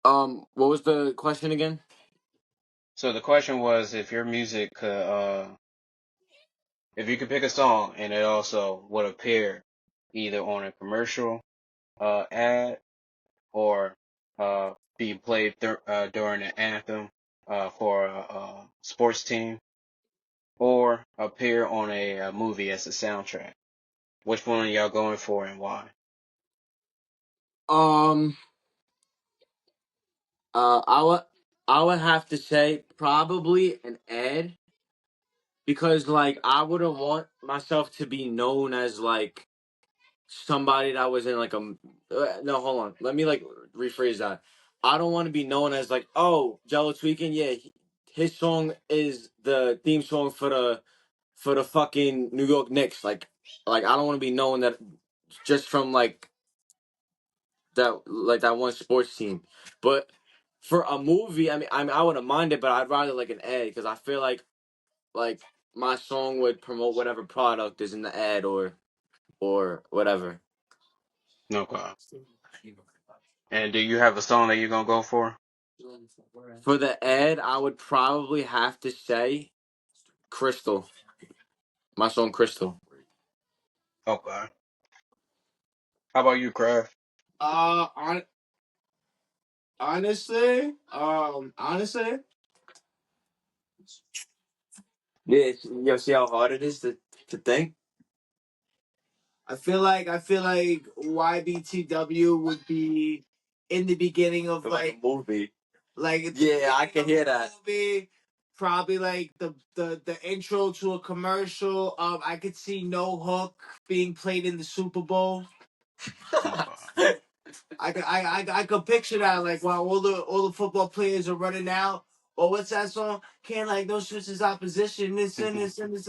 What was the question again? So the question was if your music could, if you could pick a song and it also would appear either on a commercial, ad or, be played during an anthem, for a sports team or appear on a movie as a soundtrack. Which one are y'all going for and why? Um, I would have to say probably an ad because like I wouldn't want myself to be known as like somebody that was in like a no, hold on, let me like rephrase that. I don't want to be known as like, oh, Gellotweakin, yeah, his song is the theme song for the fucking New York Knicks. Like I don't want to be known that just from that one sports team. But for a movie, I mean I wouldn't mind it, but I'd rather like an ad because I feel like my song would promote whatever product is in the ad or whatever. Okay. And do you have a song that you're gonna go for? For the ad, I would probably have to say Crystal. My song Crystal. Okay. How about you, Craft? On honestly, Yeah, you see how hard it is to think. I feel like YBTW would be in the beginning of Like a movie. like it's Yeah, I can hear that. movie, probably like the intro to a commercial. I could see No Hook being played in the Super Bowl. Okay. I could picture that like while all the football players are running out. Or what's that song? Can't like no switches opposition. This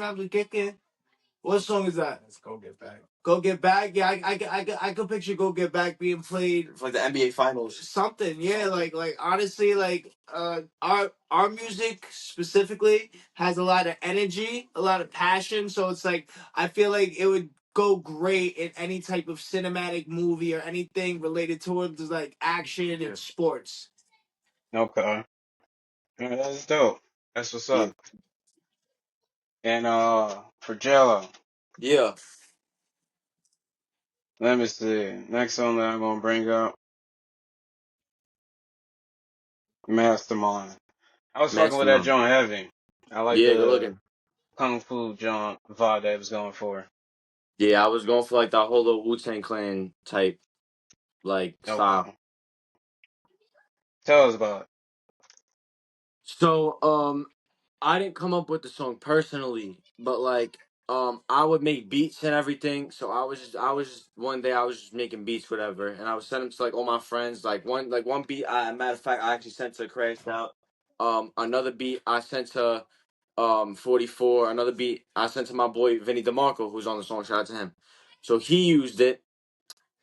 I'm kicking. What song is that? Let's go get back. Go get back. Yeah, I could picture Go Get Back being played. It's like the NBA Finals. Something, yeah. Like honestly, like our music specifically has a lot of energy, a lot of passion. So it's like I feel like it would go great in any type of cinematic movie or anything related towards like action and sports. Okay. Yeah, that's dope. That's what's Yeah. up. And for Jello, Yeah. let me see. Next song that I'm gonna bring up, Mastermind. I was fucking with that Mastermind. joint heavy. I like Yeah, good the looking. kung fu joint vibe that it was going for. Yeah, I was going for like that whole little Wu-Tang Clan type like style. Okay. Tell us about it. So, I didn't come up with the song personally, but like, I would make beats and everything. So I was just one day I was just making beats, whatever, and I was sending them to like all my friends. Like one beat, matter of fact, I actually sent to KRASHOUT. Another beat I sent to 44. Another beat I sent to my boy Vinny DeMarco, who's on the song. Shout out to him. So he used it,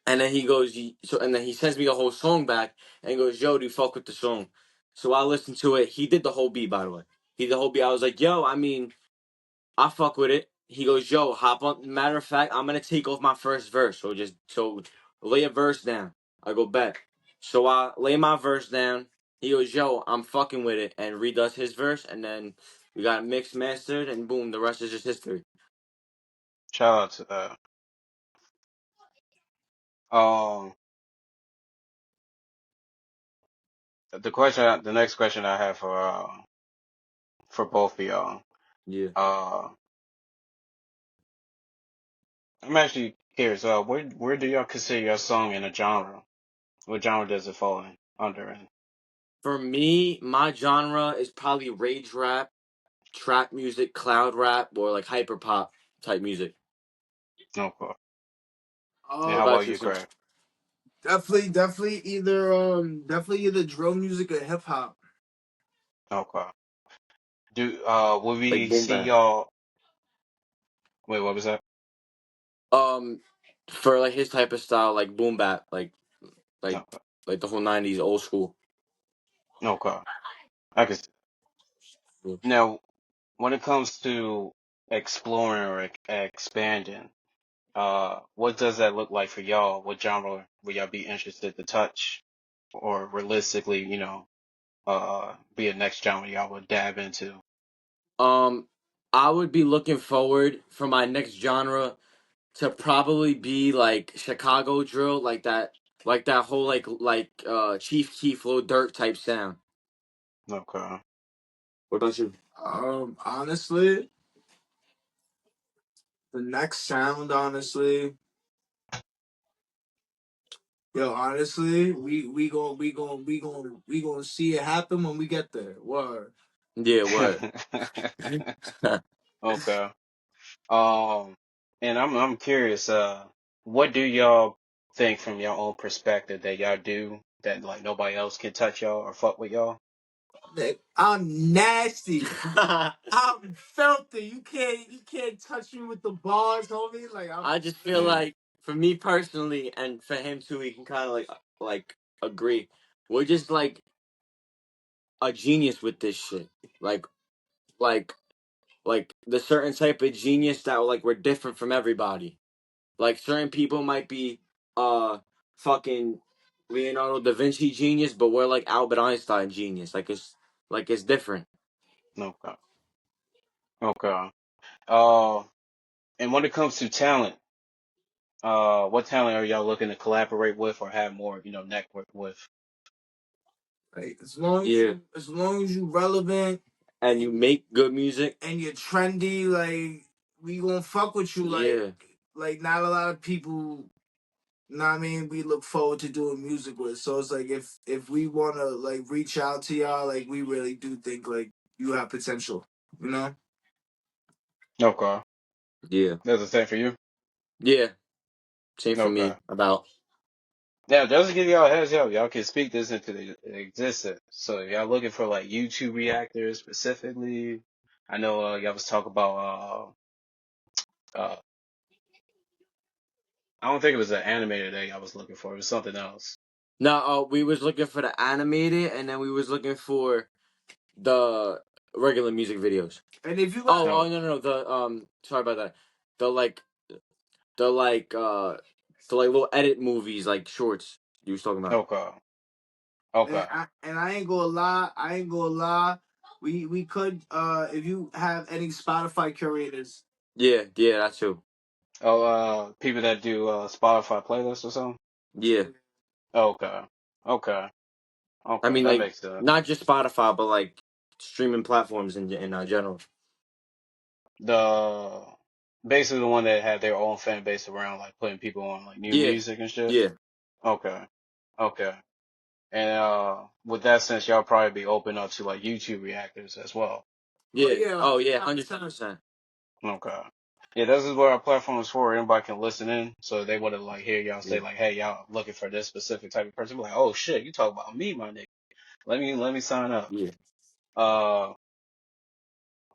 and then he goes, and then he sends me the whole song back, and he goes, "Yo, do you fuck with the song?" So I listened to it. He did the whole beat, by the way. He did the whole beat. I was like, "Yo, I mean, I fuck with it." He goes, "Yo, hop on." Matter of fact, I'm gonna take off my first verse. So lay a verse down. I go back. So I lay my verse down. He goes, "Yo, I'm fucking with it," and redoes his verse, and then we got it mixed, mastered, and boom, the rest is just history. Shout out to that. Um, the next question I have for both of y'all. Yeah. Uh, I'm actually curious. Where do y'all consider your song in a genre? What genre does it fall in under? In? For me, my genre is probably rage rap, trap music, cloud rap, or like hyper pop type music. Okay. And What how Um, about about you, you, sir? Craig? definitely either drill music or hip hop. Okay. Will Like we boom see bap. y'all? Wait, what was that? Um, for like his type of style, like boom bap, like Okay. like the whole '90s old school. Okay. I can. Yeah. Now, when it comes to exploring or expanding, what does that look like for y'all? What genre would y'all be interested to touch? or realistically, be a next genre y'all would dab into? Um, I would be looking forward for my next genre to probably be like Chicago drill, like that whole Chief Keef, Lil Durk type sound. Okay. What about you? Honestly, the next sound, honestly, yo, honestly, we gonna see it happen when we get there. Word. Yeah, what? Okay. Um, and I'm curious, what do y'all think from your own perspective that y'all do that like nobody else can touch y'all or fuck with y'all? I'm nasty. I'm filthy. You can't touch me with the bars, homie. Like I'm. I just feel Yeah. like for me personally, and for him too, he can kind of like agree. We're just like a genius with this shit. Like like like the certain type of genius that like we're different from everybody. Like certain people might be fucking Leonardo da Vinci genius, but we're like Albert Einstein genius. Like it's different. Okay. Okay. Uh, and when it comes to talent, what talent are y'all looking to collaborate with or have more, network with? Like as long as Yeah. you relevant And you make good music. and you're trendy, like we gonna fuck with you. Yeah. Like not a lot of people. Know what I mean, we look forward to doing music with. So it's like if we wanna like reach out to y'all, like we really do think like you have potential. You know. Okay. Yeah. That's the same for you? Yeah. Same for Okay. me. About. Now, just to give y'all a heads up, y'all can speak this into the existence. So if y'all looking for like YouTube reactors specifically, I know y'all was talking about I don't think it was an animator that y'all was looking for. It was something else. No, we was looking for the animated, and then we was looking for the regular music videos. And if you Oh, got No. no. The sorry about that. The like, the like, the like little edit movies, like shorts you was talking about. Okay. Okay. and I ain't gonna lie, we could if you have any Spotify curators. Yeah, yeah, that's true. Oh, people that do Spotify playlists or something. Yeah, Okay. Okay. I Okay. mean That like makes sense. not just Spotify, but like streaming platforms in general. The basically the one that had their own fan base around like putting people on like new Yeah, music and shit. yeah, Okay. Okay. And with that sense, y'all probably be open up to like YouTube reactors as well. Oh yeah. yeah, Oh yeah, 100%. 100%. Okay. Yeah, this is what our platform is for. Anybody can listen in. So they want to like hear y'all Yeah, say like, hey, y'all looking for this specific type of person. Be like, oh shit, you talk about me, my nigga. Let me sign up. yeah, Uh,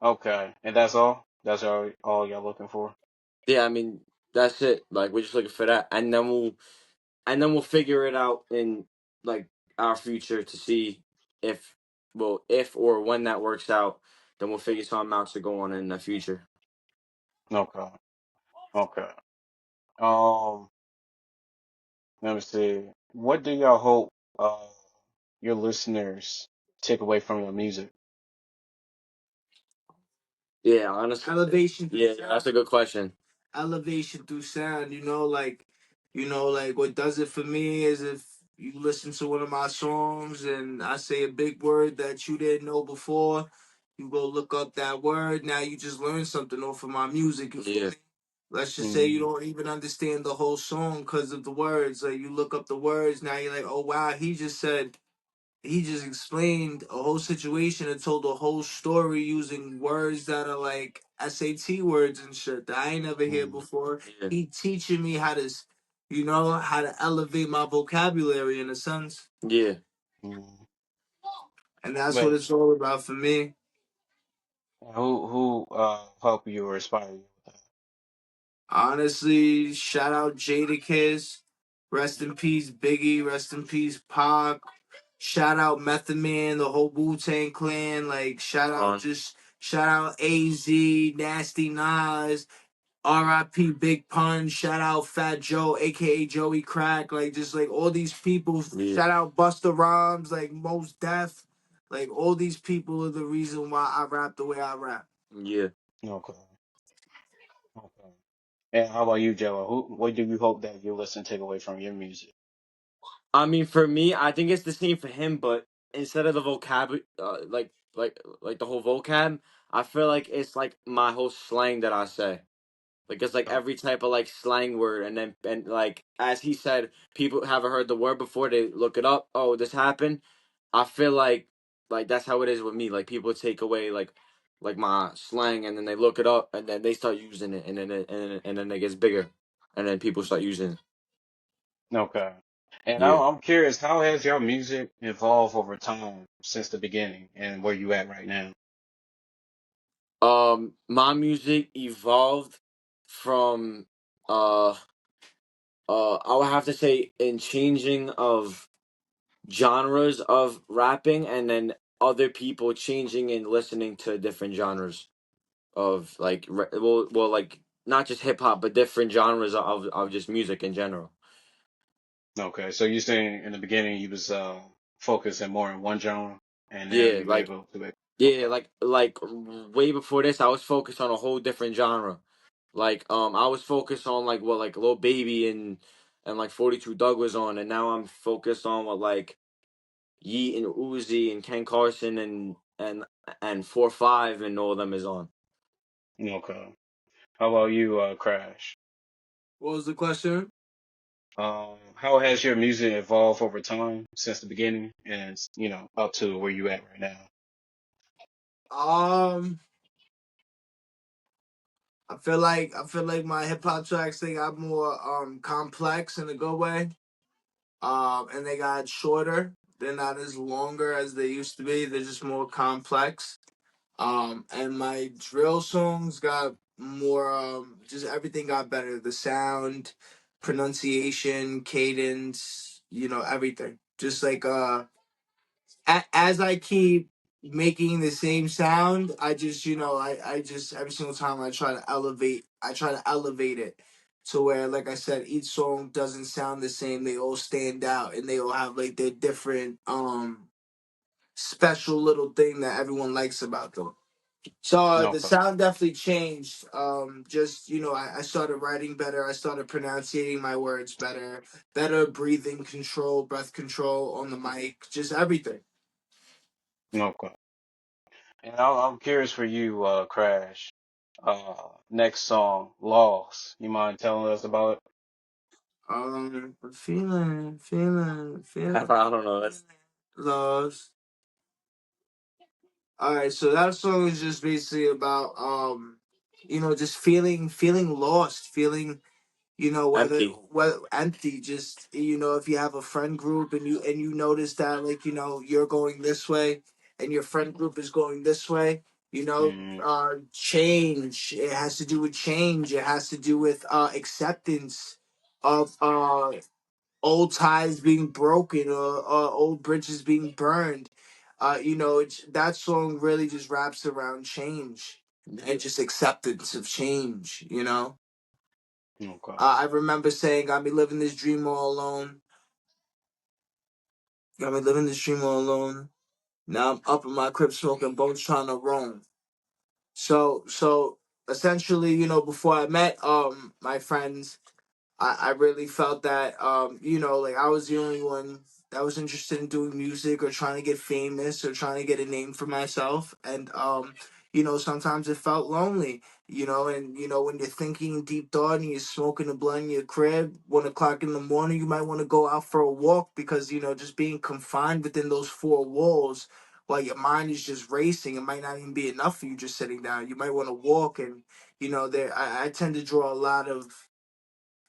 okay. And that's all? That's all y'all looking for? yeah. I mean that's it. Like we're just looking for that, and then we'll figure it out in like our future to see if if or when that works out, then we'll figure something out to go on in the future. Okay. Okay. Um, let me see. What do y'all hope your listeners take away from your music? Yeah, honestly. Elevation. Yeah, that's a good question. Elevation through sound. Like what does it for me is if you listen to one of my songs and I say a big word that you didn't know before, you go look up that word. Now you just learned something off of my music. You feel Yeah, me? Let's just say you Mm, don't even understand the whole song because of the words. Like you look up the words, now you're like, oh wow, he just explained a whole situation and told a whole story using words that are like SAT words and shit that I ain't never hear mm, before. yeah, He teaching me how to elevate my vocabulary in a sense, yeah, mm. and that's what Wait, it's all about for me. who help you or inspire you with Honestly, shout out Jadakiss, rest in peace Biggie, rest in peace Pac. Shout out Method Man, the whole Wu Tang Clan. Like on shout out AZ, Nasty Nas. R.I.P. Big Pun. Shout out Fat Joe, aka Joey Crack. Like just like all these people. Yeah. Shout out Busta Rhymes, like Most Def. Like all these people are the reason why I rap the way I rap. Yeah. Okay. Okay. And how about you, Joe? What do you hope that your listen take away from your music? I mean, for me, I think it's the same for him, but instead of the like the whole vocab, I feel like it's like my whole slang that I say. Like it's like Oh, every type of like slang word, and then and like as he said, people haven't heard the word before. They look it up. Oh, this happened. I feel like that's how it is with me. Like people take away like my slang, and then they look it up, and then they start using it, and then it gets bigger, and then people start using it. okay. And Yeah. I'm curious, how has your music evolved over time since the beginning and where you at right now? My music evolved from uh I would have to say in changing of genres of rapping, and then other people changing and listening to different genres of like well like not just hip hop but different genres of just music in general. Okay, so you saying in the beginning you was focusing more on one genre, and now Yeah, you like able to. yeah, Okay, like way before this I was focused on a whole different genre. Like I was focused on like what like Lil Baby and like 42 Doug was on, and now I'm focused on what like Yeet and Uzi and Ken Carson and 4-5 and all of them is on. okay. How about you, Crash? What was the question? How has your music evolved over time since the beginning, and up to where you at right now? Um, I feel like my hip hop tracks they got more complex in a good way. And they got shorter. They're not as longer as they used to be. They're just more complex. And my drill songs got more. Just everything got better. The sound, pronunciation, cadence. Everything. Just like as I keep making the same sound, I just every single time I try to elevate it to where, like I said, each song doesn't sound the same. They all stand out and they all have like their different special little thing that everyone likes about them. So the Okay, sound definitely changed. Just I started writing better. I started pronunciating my words better. Better breathing control, breath control on the mic. Just everything. okay. And I'm curious for you, Crash. Next song, Lost. You mind telling us about it? Feeling, I don't know. That's lost. All right, so that song is just basically about just feeling lost, feeling empty. whether empty. Just if you have a friend group and you notice that like you're going this way and your friend group is going this way. Mm, Change. It has to do with change. It has to do with acceptance of old ties being broken or old bridges being burned. That song really just wraps around change and just acceptance of change. okay, I remember saying, "Got me living this dream all alone. Got me living this dream all alone. Now I'm up in my crib smoking bones, trying to roam." So essentially, before I met my friends, I really felt that like I was the only one that was interested in doing music or trying to get famous or trying to get a name for myself. And sometimes it felt lonely, and when you're thinking deep thought and you're smoking a blunt in your crib 1 o'clock in the morning, you might want to go out for a walk because just being confined within those four walls while your mind is just racing, it might not even be enough for you just sitting down. You might want to walk. And there I tend to draw a lot of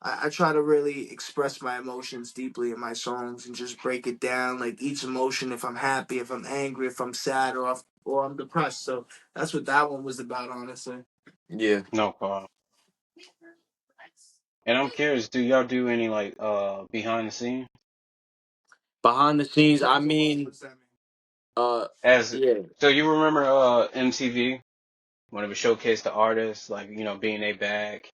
I try to really express my emotions deeply in my songs and just break it down, like each emotion, if I'm happy, if I'm angry, if I'm sad, or I'm depressed. So that's what that one was about, honestly. Yeah. no problem. And I'm curious, do y'all do any like behind the scene? Behind the scenes, I mean, What's that mean? uh, As yeah, so you remember MTV? Want to showcase the artist, like, being a bag,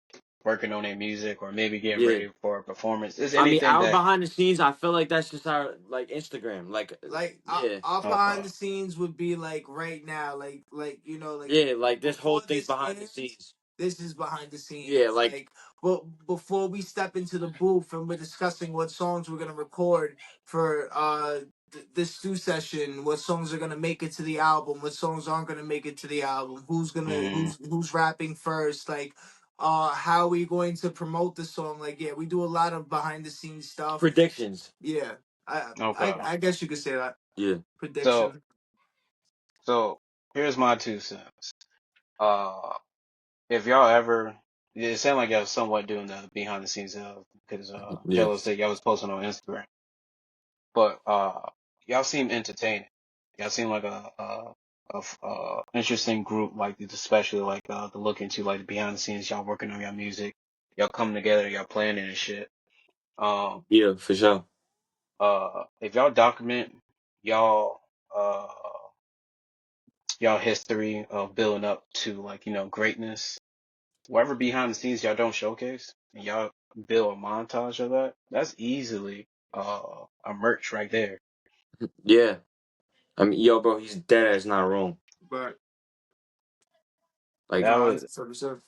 working on their music, or maybe getting Yeah. ready for a performance. Is I mean, anything our that behind the scenes, I feel like that's just our like Instagram. Like, Like yeah, our behind okay. the scenes would be like right now, like yeah, like this whole before thing's this behind the ends, scenes. this is behind the Yeah, scenes. like Like, but before we step into the booth and we're discussing what songs we're gonna record for this stew session, what songs are gonna make it to the album, what songs aren't gonna make it to the album, Mm, who's rapping first, like how are we going to promote the song? Like, yeah, we do a lot of behind the scenes stuff. predictions. Yeah, okay. I guess you could say that. Yeah, So, Prediction. so here's my 2 cents. Uh, if y'all ever, it sounded like y'all was somewhat doing the behind the scenes of, because yeah, Jello said y'all was posting on Instagram, but y'all seem entertaining. Y'all seem like a interesting group, like especially like to look into, like the behind the scenes. Y'all working on your music, y'all coming together, y'all planning and shit. Um, yeah, for sure. if y'all document y'all uh y'all history of building up to, like, greatness, whatever behind the scenes y'all don't showcase, and y'all build a montage of that, that's easily a merch right there. Yeah, I mean, yo, bro, he's dead ass not wrong. But Like, That no, was, that's 100%.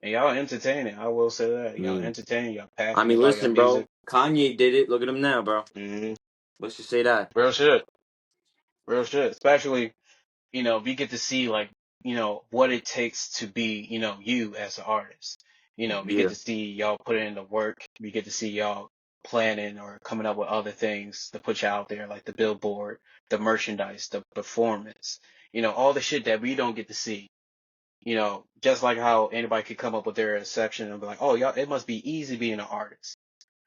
and y'all entertaining. I will say that y'all mm. entertaining. Y'all I passionate mean, about your listen, music. bro, Kanye did it. Look at him now, bro. Hmm. Let's just say that. Real shit. Real shit. Especially, we get to see, like, what it takes to be, you as an artist. We get Yeah, to see y'all put in the work. We get to see y'all planning or coming up with other things to put you out there, like the billboard, the merchandise, the performance, all the shit that we don't get to see. Just like how anybody could come up with their exception and be like, oh, y'all, it must be easy being an artist.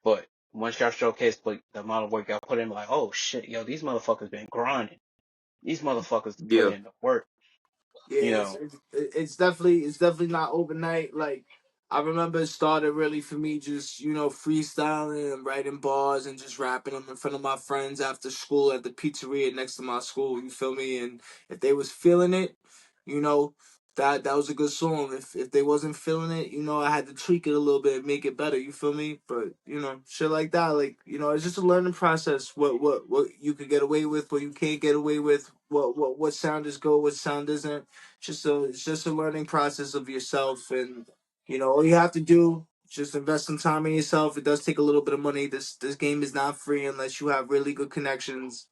But once y'all showcase, like, the amount of work y'all put in, like, oh shit, yo, these motherfuckers been grinding. These motherfuckers put yeah, in the work, Yeah, you know. it's definitely not overnight. Like I remember it started really for me just freestyling and writing bars and just rapping them in front of my friends after school at the pizzeria next to my school. You feel me? And if they was feeling it, you know that was a good song. If they wasn't feeling it, I had to tweak it a little bit, make it better. You feel me? But shit like that, like it's just a learning process. What you could get away with, what you can't get away with, what sound is good, what sound isn't. It's just a learning process of yourself, and all you have to do is just invest some time in yourself. It does take a little bit of money. This game is not free unless you have really good connections,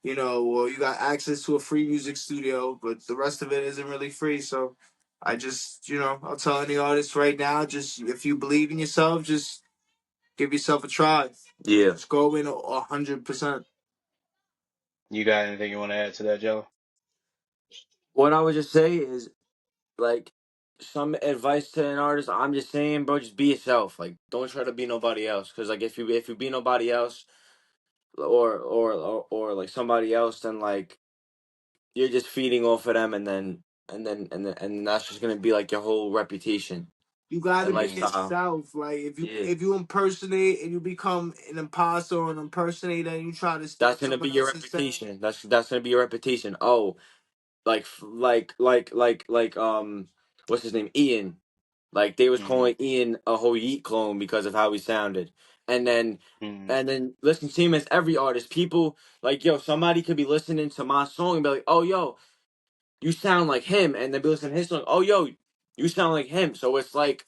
or you got access to a free music studio. But the rest of it isn't really free. So I just I'll tell any artist right now, just if you believe in yourself, just give yourself a try. yeah. Just go in 100%. You got anything you want to add to that, Joe? What I would just say is like some advice to an artist. I'm just saying, bro, just be yourself. Like, don't try to be nobody else. Cause like if you be nobody else, or like somebody else, then like you're just feeding off of them, and that's just gonna be like your whole reputation You gotta and be lifestyle. yourself. Like Yeah, if you impersonate and you become an imposter or an impersonator and you try to that's steal gonna be someone your else's sound, reputation. That's gonna be your reputation. Oh, like what's his name, Ian. Like they was Mm, calling Ian a whole Yeet clone because of how he sounded, and then mm, and then listen to him as every artist. People like, yo, somebody could be listening to my song and be like, oh, yo, you sound like him, and then be listening to his song, oh, yo, you sound like him. So it's like,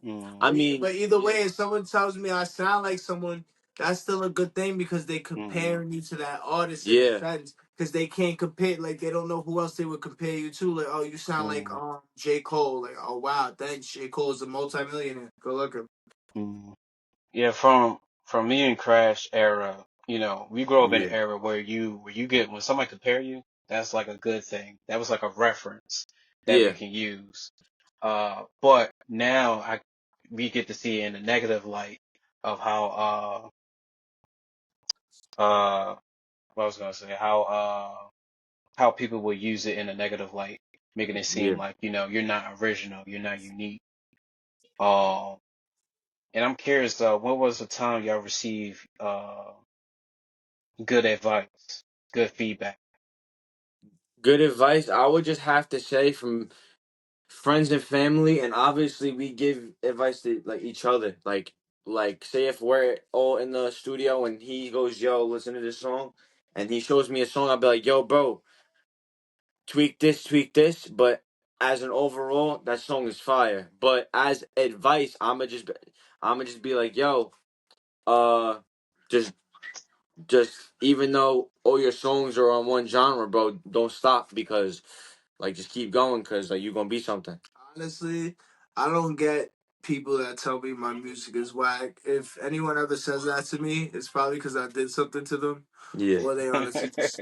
mm, I mean, but either way, if someone tells me I sound like someone, that's still a good thing because they mm, comparing you to that artist in a yeah, sense. Because they can't compare, like they don't know who else they would compare you to. Like, oh, you sound like mm, J. Cole. Like, oh wow, thanks. J. Cole is a multimillionaire. Go look him. mm. Yeah, from me and Crash era, we grew up in an yeah, era where you get, when somebody compare you, that's like a good thing. That was like a reference that we yeah. can use. But now we get to see in a negative light of what I was gonna say, how people will use it in a negative light, making it seem Yeah. like, you're not original, you're not unique. Um, and I'm curious, when was the time y'all received good advice, good feedback? Good advice. I would just have to say friends and family, and obviously we give advice to like each other. Like say if we're all in the studio and he goes, "Yo, listen to this song," and he shows me a song, I'll be like, "Yo, bro, tweak this." But as an overall, that song is fire. But as advice, I'ma just be like, "Yo, uh, just just even though all your songs are on one genre, bro, don't stop because like just keep going because like you're gonna be something." Honestly, I don't get people that tell me my music is whack. If anyone ever says that to me, it's probably because I did something to them, Yeah. or they honestly just,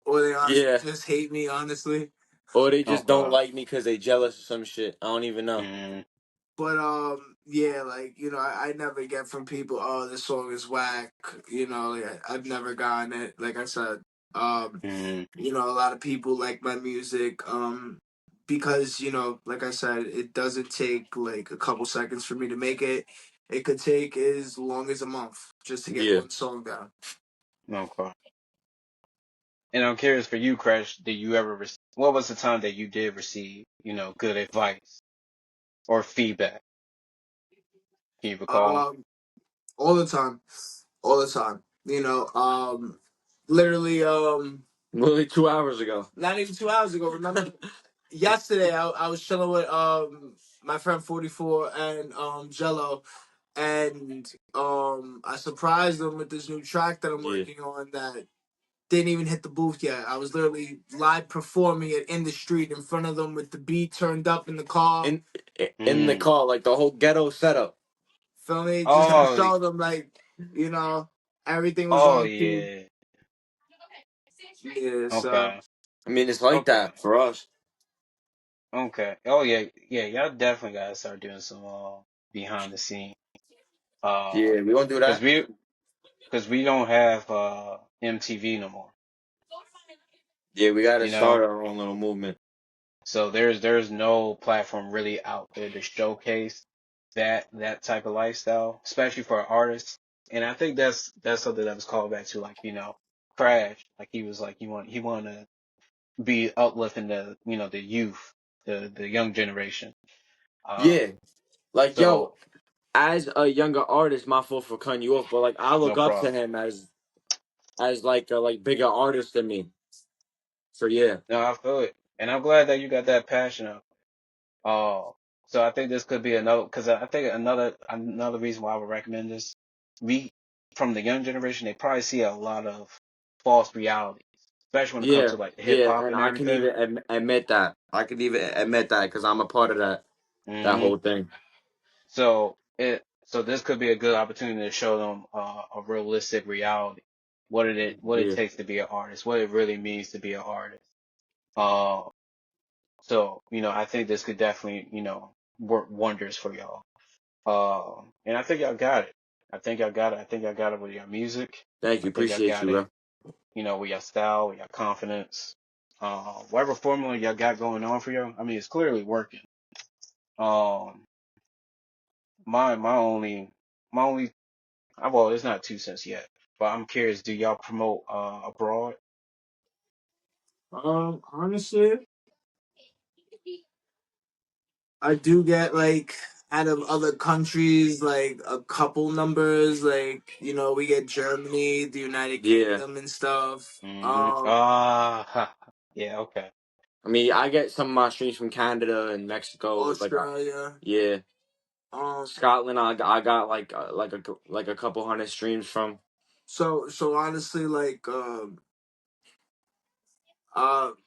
or they honestly Yeah. just hate me. Honestly, Or they just don't Okay. like me because they jealous or some shit. I don't even know. Mm, but yeah, like I never get from people, oh, this song is whack. Like, I've never gotten it. Like I said, um, mm, a lot of people like my music. Because like I said, it doesn't take like a couple seconds for me to make it. It could take as long as a month just to get Yeah. one song down. okay. And I'm curious for you, Crash, did you ever what was the time that you did receive, good advice or feedback? Can you recall? Um, all the time, all the time. Literally, Literally 2 hours ago. not even 2 hours ago. Remember, yesterday I was chilling with my friend 44 and Jello, and I surprised them with this new track that I'm Yeah. working on that didn't even hit the booth yet. I was literally live performing it in the street in front of them with the beat turned up in the car. In in the Mm. car, like the whole ghetto setup. Feel me? Just to Oh, show them like, you know, everything was oh on key. yeah. Yeah, so Okay. I mean, it's like Okay. that for us. Okay. Oh yeah. Yeah. Y'all definitely gotta start doing some behind the scene. Uh, Yeah, we gonna do cause that. we cause we don't have MTV no more. Yeah, we gotta You know. start our own little movement. So there's no platform really out there to showcase that type of lifestyle, especially for artists. And I think that's something that was called back to, like, Crash. Like he was like he wanted to be uplifting the youth, the young generation. Uh Yeah, like yo, so as a younger artist, my fault for cutting you off, but like I no look up to problem. him as like a like bigger artist than me. So yeah, No, I feel it. And I'm glad that you got that passion up. So I think this could be another, because I think another reason why I would recommend this. We From the young generation, they probably see a lot of false realities, especially when it comes yeah, to like hip yeah, hop and and I can everything. even admit that. I can even admit that because I'm a part of that hmm whole thing. So this could be a good opportunity to show them a realistic reality, what it Yeah, takes to be an artist, what it really means to be an artist. Uh, so I think this could definitely work wonders for y'all. And I think y'all got it. I think y'all got it. I think y'all got it with your music. thank I you, think y'all appreciate got you, it, bro. with your style, with your confidence. Whatever formula y'all got going on for you, I mean, it's clearly working. Um, my only, well, it's not 2 cents yet, but I'm curious. Do y'all promote abroad? honestly, I do get like out of other countries like a couple numbers, like we get Germany, the United Yeah, Kingdom, and stuff. Yeah, okay. I mean, I get some of my streams from Canada and Mexico. Australia. Yeah, Um, Scotland. I got like a couple hundred streams from. so honestly, like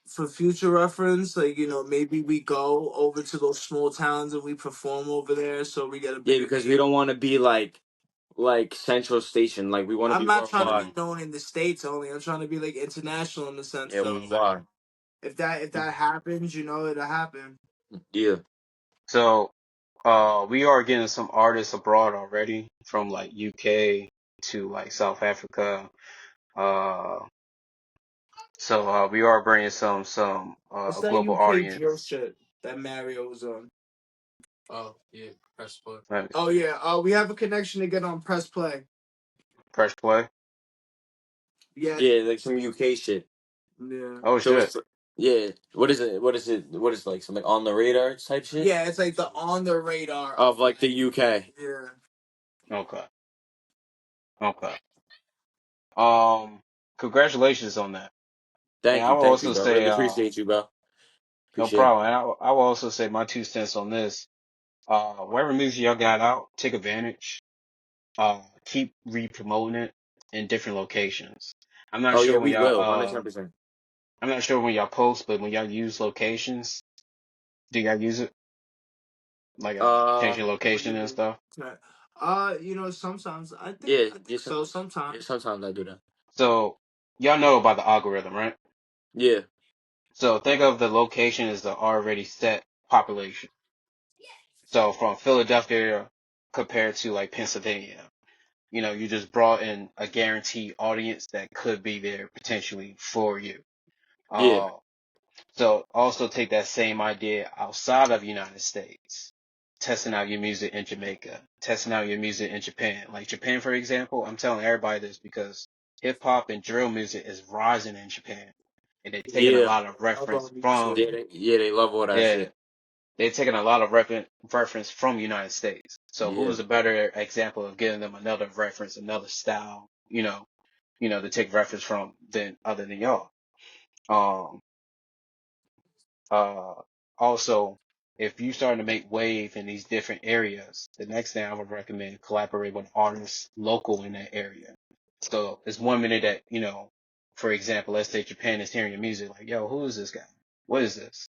for future reference, like maybe we go over to those small towns and we perform over there, so we get a Yeah, bigger because we name. don't want to be like Central Station. Like we want to I'm be not trying to worldwide. be known in the states only. I'm trying to be like international in the sense Yeah, though. worldwide. If that happens, it'll happen. Yeah, So, we are getting some artists abroad already, from like UK to like South Africa. Uh, so we are bringing What's a that global UK drill audience. shit that Mario was on? Oh yeah, press play. Let me Oh see. yeah, we have a connection to get on press play. Press play. Yeah, yeah, like some UK shit. yeah. Oh So shit. Yeah. What is it? What is it? What is it, like something on the radar type shit? Yeah, it's like the on the radar Of like the UK. Yeah. Okay. Okay. Congratulations on that. And I will Thank you, also bro. say, Really appreciate you, bro. no Appreciate it. problem. And I will also say my 2 cents on this. Whatever music y'all got out, take advantage. Keep re-promoting it in different locations. I'm not Oh yeah, sure when we y'all, will. 110%. I'm not sure when y'all post, but when y'all use locations, do y'all use it? Like, Uh, changing What do location you and mean? stuff? Sometimes yeah, I yeah, think so. yeah. Sometimes. Sometimes I do that. So, y'all know about the algorithm, right? Yeah, So think of the location as the already set population. So from Philadelphia compared to like Pennsylvania, you just brought in a guaranteed audience that could be there potentially for you. yeah, Uh, so also take that same idea outside of the United States, testing out your music in Jamaica, testing out your music in Japan. Like Japan, for example, I'm telling everybody this because hip hop and drill music is rising in Japan, and they're taking a yeah, lot of reference from, yeah. They love all that yeah, shit. they're taking a lot of reference from United States. So Yeah, who's a better example of giving them another reference, another style, to take reference from than other than y'all? Um, uh, Also, if you starting to make wave in these different areas, the next thing I would recommend collaborate with artists local in that area. So it's 1 minute that, for example, let's say Japan is hearing your music, like, yo, who is this guy? What is this?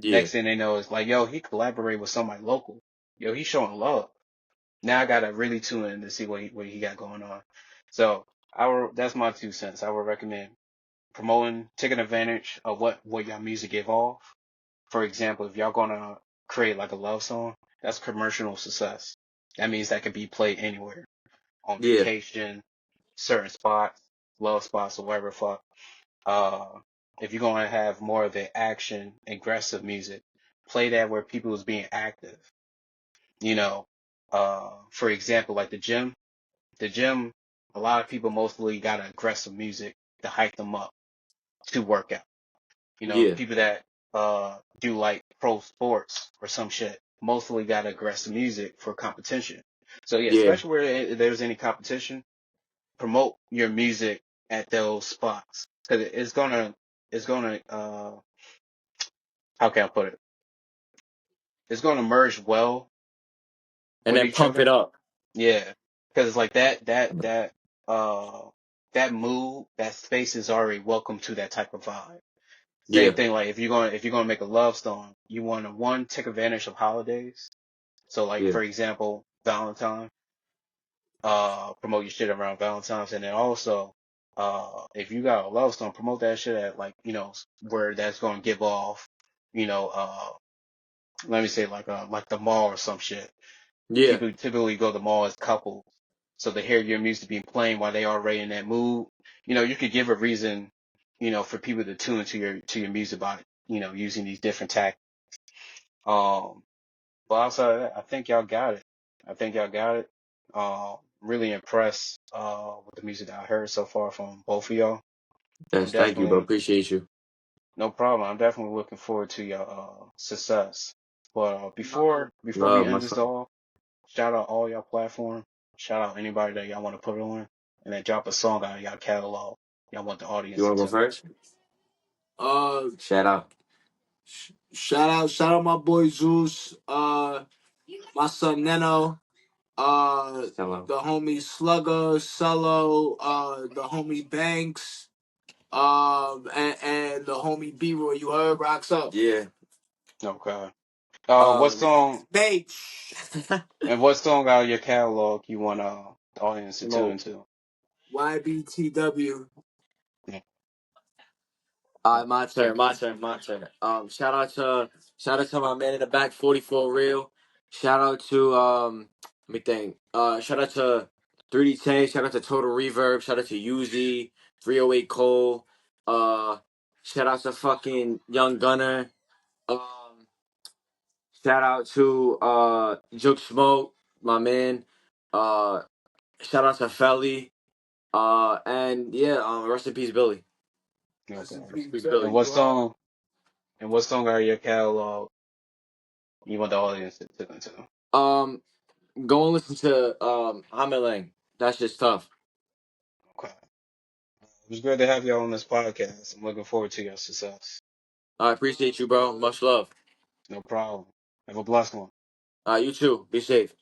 yeah, Next thing they know is like, yo, he collaborate with somebody local. Yo, he's showing love. Now I gotta really tune in to see what he got going on. So that's my 2 cents. I would recommend promoting, taking advantage of what your music give off. For example, if y'all gonna create like a love song, that's commercial success. That means that can be played anywhere, on yeah, vacation, certain spots, love spots, or whatever the fuck. Uh, if you're gonna have more of the action, aggressive music, play that where people is being active. You know, for example, like the gym. The gym, a lot of people mostly got aggressive music to hype them up to work out. yeah, People that do like pro sports or some shit mostly got aggressive music for competition. So yeah, yeah. especially where there's any competition, promote your music at those spots because it's gonna how can I put it? It's gonna merge well And with then each pump it other. up. Yeah, because like uh that mood, that space is already welcome to that type of vibe. Same Yeah, thing, like if you're gonna make a love song, you want to one take advantage of holidays. So like yeah, for example, Valentine, promote your shit around Valentine's, and then also, if you got a love song, promote that shit at like where that's gonna give off, you know, let me say like the mall or some shit. yeah. People typically go to the mall as couples, so they hear your music being playing while they already in that mood. You could give a reason, for people to tune to your music by, using these different tactics. Um, but outside of that, I think y'all got it. I think y'all got it. Really impressed with the music that I heard so far from both of y'all. I'm Yes, thank you, bro. definitely Appreciate you. no problem. I'm definitely looking forward to your success. But Uh, before we Love my end this son. off, shout out all y'all platform. Shout out anybody that y'all want to put on, and then drop a song out of y'all catalog. Y'all want the You audience to want to go tune. first? uh, Shout out. shout out my boy Zeus. My son Neno. Hello. The homie Slugger, Cello. The homie Banks. And the homie B Roy. You heard? Rocks up. Yeah. Okay. What Um. song Babe. what song out of your catalog you want the audience to tune Mo. into? YBTW. Yeah. My turn. My turn. My turn. Shout out to my man in the back, 44 real. Shout out to let me think. Shout out to 3D Tank. Shout out to Total Reverb. Shout out to Uzi, 308 Cole. Uh, Shout out to fucking Young Gunner. Um, Shout out to Juke Smoke, my man. Uh, Shout out to Felly. And yeah, rest in peace, Billy. Rest Okay. in Rest peace, in peace, Billy. And Billy. what You heard? song? And what song are your catalog you want the audience to listen to? Go and listen to Hameling. That's just tough. Okay. It was good to have y'all on this podcast. I'm looking forward to your success. I appreciate you, bro. Much love. No problem. Have a blessed one. You too. Be safe.